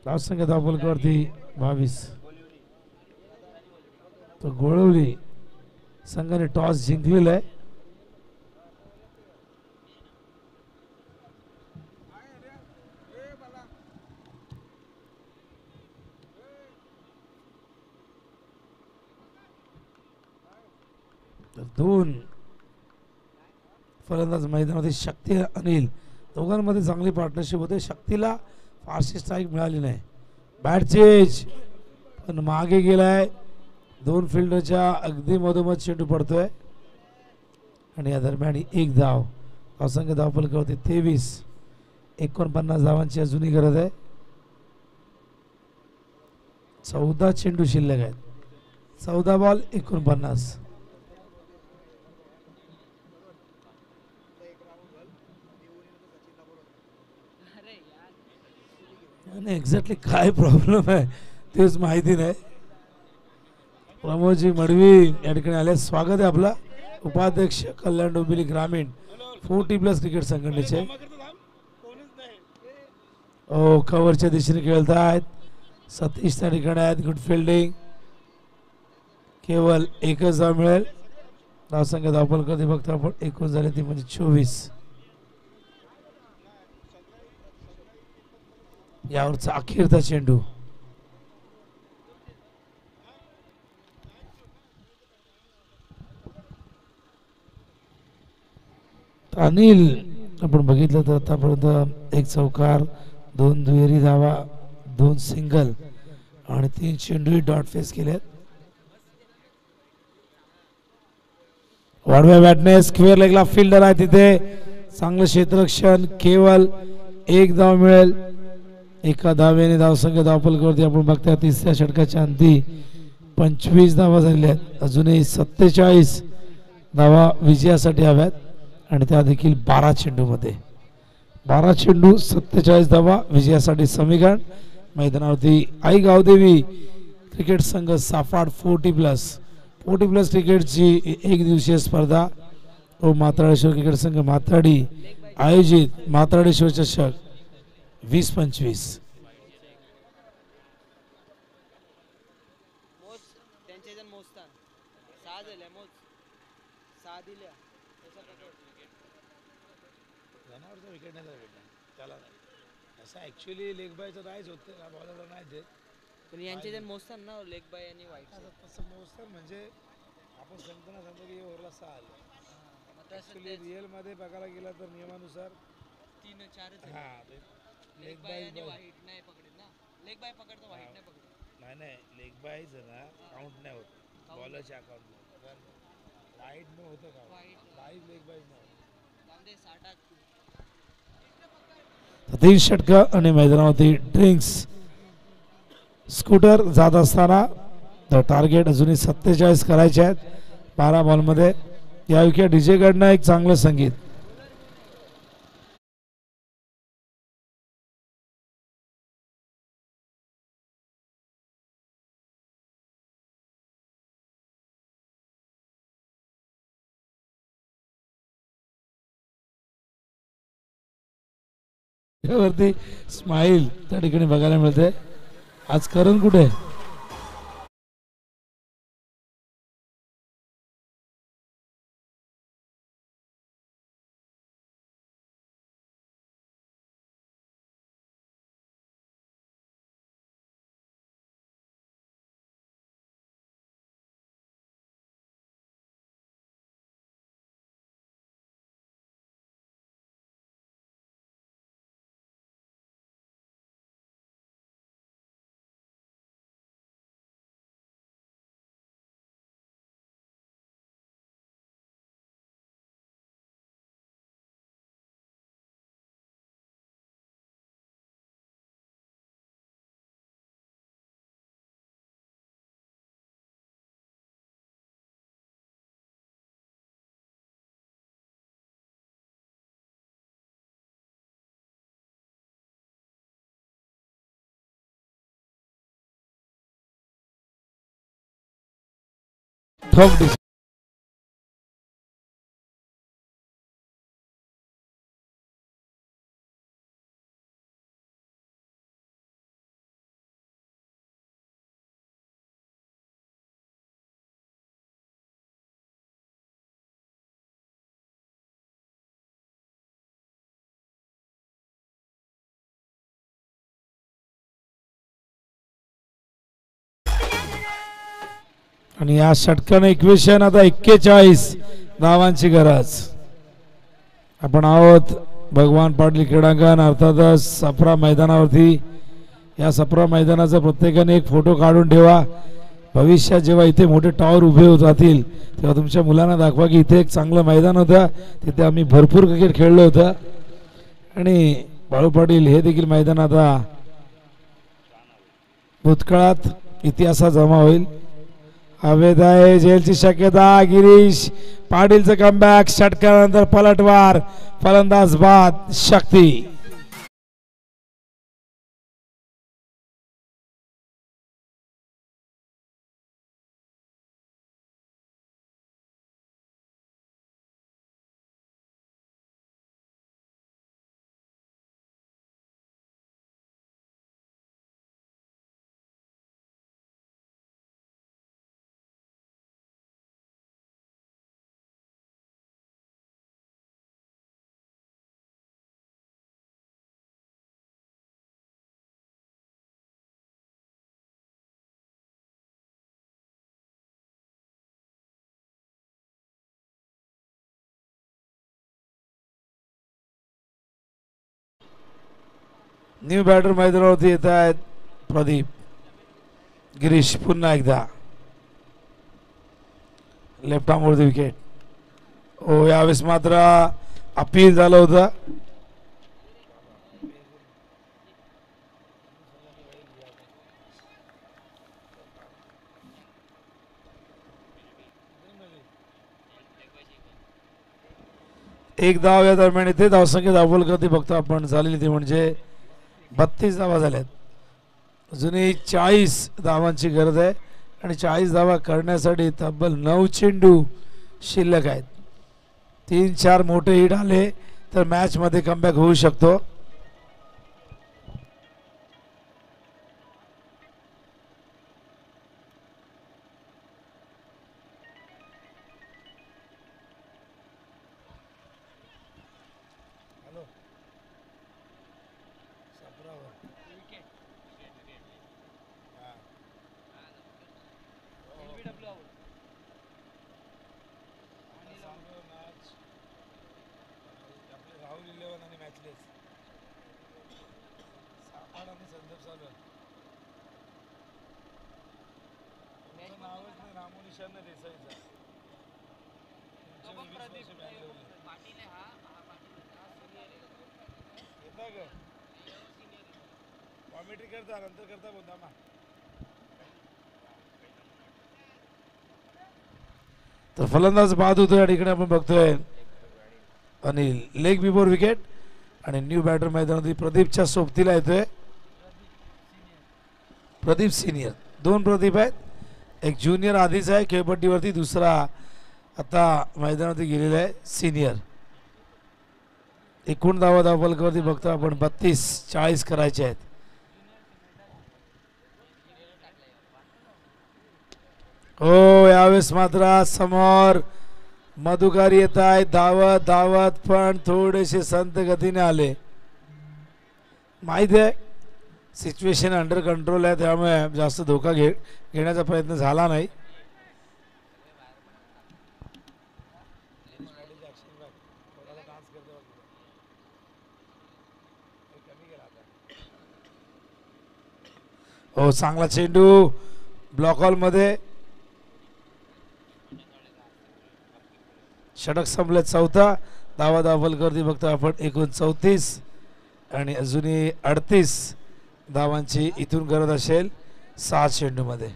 धावसंख्या धावफलकावरती 22. तो गोळवली संघाने टॉस जिंकलेला आहे. तर दोन फलंदाज मैदानामध्ये शक्ती अनिल दोघांमध्ये चांगली पार्टनरशिप होते. शक्तीला फारशी स्ट्राईक मिळाली नाही. बॅट चेंज पण मागे गेलाय. दोन फिल्डरच्या अगदी मधोमध चेंडू पडतोय आणि या दरम्यान एक धाव. धावसंख्या धावफलकावरती 23. 49 धावांची अजूनही गरज आहे. 14 चेंडू शिल्लक आहेत. 14 बॉल 49. आणि एक्झॅक्टली काय प्रॉब्लेम आहे तेच माहिती नाही. प्रमोदजी मडवी या ठिकाणी आले. स्वागत आहे आपला. उपाध्यक्ष कल्याण डोंबिवली ग्रामीण 40+ क्रिकेट संघटनेचे. कव्हरच्या दिशेने खेळत आहेत. सतीश त्या ठिकाणी आहेत. Good fielding. केवळ एकच धाव मिळेल. धावसंख्या धावफल कधी बघतो आपण एकूण झाले ती म्हणजे 24. यावरचा अखेरचा चेंडू. अनिल आपण बघितलं तर आतापर्यंत 1 चौकार, 2 दुहेरी धावा, 2 सिंगल आणि 3 चेंडू डॉट फेस केलेत. वाढव्या बॅटने स्क्वेअर लेगला फिल्डर आहे तिथे. चांगलं क्षेत्ररक्षण. केवळ 1 धाव मिळेल. एका धावेने धावसंख्या धावफलकावरती आपण बघता 3ऱ्या षटकाच्या अंती 25 धावा झालेल्या आहेत. अजूनही 47 धावा विजयासाठी हव्यात आणि त्या देखील 12 चेंडूमध्ये. 12 चेंडू 47 धावा विजयासाठी समीकरण. मैदानावरती आई गावदेवी क्रिकेट संघ साफाड 40+ क्रिकेटची एक दिवसीय स्पर्धा व मात्राडेश्वर क्रिकेट संघ मात्राडी आयोजित मात्राडेश्वर चषक 20-25. मोज त्यांचे जण मोजतात 6 दिल्या मोज 6 दिल्या तसा जनावरचा विकेट नाही भेटला त्याला नाही. असं ॲक्च्युली लेग बायचं नाहीच होतं. बॉलरला नाही देत. पण यांचे जण मोजतात ना लेग बाय आणि वाईट. तसं मोजतात म्हणजे आपण सांगताना सांगतो की ओव्हरला 6 आले. ॲक्च्युली रिअलमध्ये बघायला गेला तर नियमानुसार 3-4 हां लेग बाय आणि वाईट नाही पकडत ना. लेग बाय पकडतो वाईट नाही पकडत. नाही लेग बायच ना काउंट नाही होत बॉलरच्या अकाउंटला. वाईट न होतं का वाईट लेग बाय नाही. 3 षटकं आणि मैदानावरती ड्रिंक्स स्कूटर जात असताना टार्गेट अजूनही 47 करायचे आहेत 12 बॉलमध्ये. या विकेट डीजेकडनं एक चांगलं संगीत. वरती स्माईल त्या ठिकाणी बघायला मिळते. आज करण कुठे? ठोक आणि या षटकाने इक्वेशन आता 41 धावांची गरज. आपण आहोत भगवान पाटील क्रीडांगण अर्थातच सप्रा मैदानावरती. या सप्रा मैदानाचा प्रत्येकाने एक फोटो काढून ठेवा. भविष्यात जेव्हा इथे मोठे टॉवर उभे होत राहतील तेव्हा तुमच्या मुलांना दाखवा की इथे एक चांगलं मैदान होतं, तिथे आम्ही भरपूर क्रिकेट खेळलो होतं. आणि बाळू पाटील हे देखील मैदान आता भूतकाळात इतिहासात जमा होईल. हवेत आहे झेलची शक्यता. गिरीश पाटीलचं कमबॅक. षटकानंतर पलटवार. फलंदाज बाद शक्ती. न्यू बॅटर मैदानावरती येत आहेत प्रदीप. गिरीश पुन्हा एकदा लेफ्ट आर्मवरती विकेट. ओ यावेळेस मात्र अपील झालं होतं. एक धाव या दरम्यान इथे धावसंख्या धावफलकावरती बघतो आपण झालेली ती म्हणजे 32 धावा झाल्यात. अजूनही 40 धावांची गरज आहे आणि 40 धावा करण्यासाठी तब्बल 9 चेंडू शिल्लक आहेत. 3-4 मोठे हिट आले तर मॅच मध्ये कमबॅक होऊ शकतो. तर फलंदाज बाद होतोय आणि इकडे आपण बघतोय अनिल लेग बिफोर विकेट. आणि न्यू बॅटर मैदानात प्रदीपच्या सोबतीला येतोय प्रदीप सिनियर. 2 प्रदीप आहेत. एक ज्युनियर आधीच आहे खेळपट्टीवरती, दुसरा आता मैदानावरती गेलेला आहे सिनियर. एकूण धावा धावफलकावरती बघतो आपण 32-40 करायचे आहेत. हो यावेळेस मात्र समोर मधुकार येत आहे धावत धावत, पण थोडेसे संत गतीने आले. माहिती आहे सिच्युएशन अंडर कंट्रोल आहे, त्यामुळे जास्त धोका घेण्याचा प्रयत्न झाला नाही. हो चांगला चेंडू ब्लॉक हॉल मध्ये. षटक संपले 4था धावा धावफलकावरती बघतो आपण एकूण 34 आणि अजूनही 38 धावांची इथून गरज असेल 7 चेंडू मध्ये.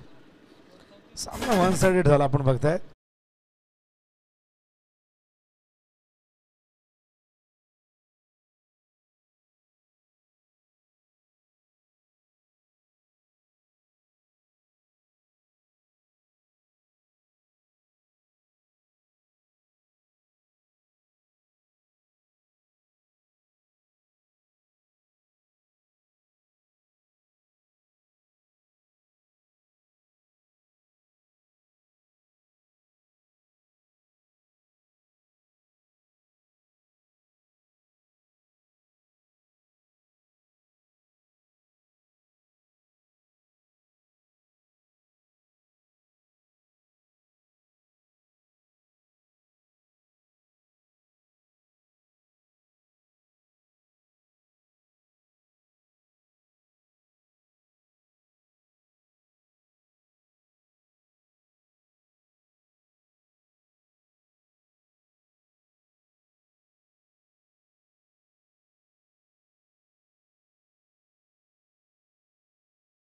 सामना वन साइडेड झाला आपण बघताय.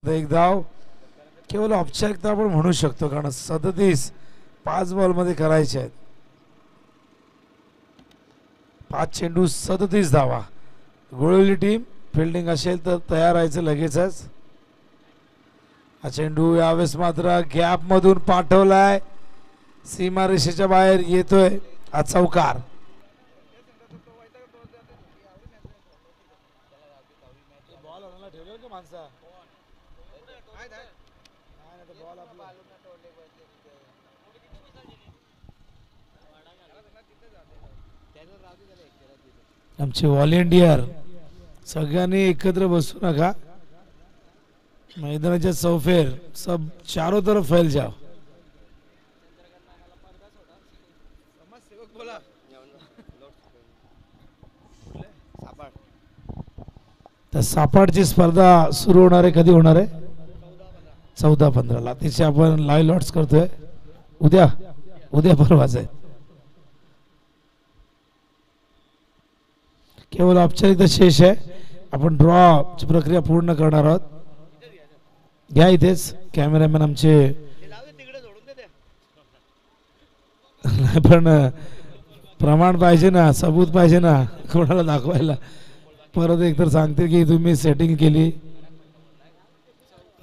एक धाव केवळ औपचारिकता आपण म्हणू शकतो, कारण 37 5 बॉलमध्ये करायचे आहेत. 5 चेंडू 37 धावा. गोळवली टीम फिल्डिंग असेल तर तयार राहायचं लगेचच. हा चेंडू यावेळेस मात्र गॅप मधून पाठवलाय, सीमारेषेच्या बाहेर येतोय. हा चौकार. आमचे व्हॉलेंटियर सगळ्यांनी एकत्र बसू नका, मैदानाच्या चौफेर सब चारों तरफ फैल जाओ. तर सापाडची स्पर्धा सुरू होणार आहे, कधी होणार आहे? 14-15ला. तिचे आपण लाईव्ह लॉट्स करतोय. उद्या परवाच आहे. केवळ औपचारिकता शेष आहे. आपण ड्रॉ प्रक्रिया पूर्ण करणार आहोत. घ्या इथेच कॅमेरामॅन आमचे. पण प्रमाण पाहिजे ना, सबूत पाहिजे ना कोणाला दाखवायला. परत एकतर सांगते की तुम्ही सेटिंग केली,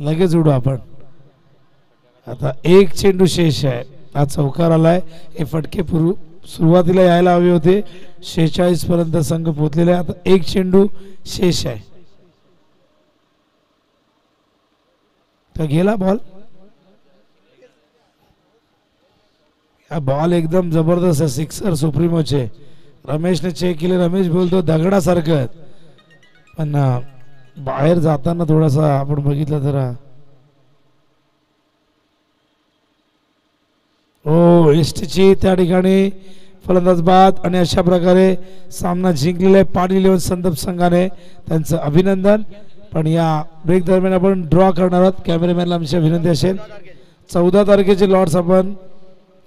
लगेच उडू आपण. आता 1 चेंडू शेष आहे. हा चौकार आलाय. हे फटके सुरुवातीला यायला हवे होते. 46 पर्यंत संघ पोहोचलेला आहे. आता 1 चेंडू शेष आहे. तर गेला बॉल. हा बॉल एकदम जबरदस्त आहे. सिक्सर सुप्रीमोचे. रमेशने चेक केले. रमेश बोलतो दगडासारखं, पण बाहेर जाताना थोडासा आपण बघितलं तर एसटीची त्या ठिकाणी फलंदाज बाद. आणि अशा प्रकारे सामना जिंकलेला आहे पाटील इलेव्हन संदर्भ संघाने. त्यांचं अभिनंदन. पण या ब्रेक दरम्यान आपण ड्रॉ करणार आहोत. कॅमेरामॅनला आमची विनंती असेल, 14 तारखेचे लॉट्स आपण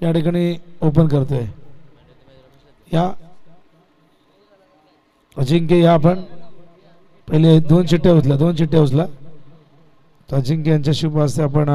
या ठिकाणी ओपन करतोय. या अजिंक्य, या आपण पहिले 2 चिठ्ठ्या उचला. तर अजिंक्य यांच्या शुभ हस्ते आपण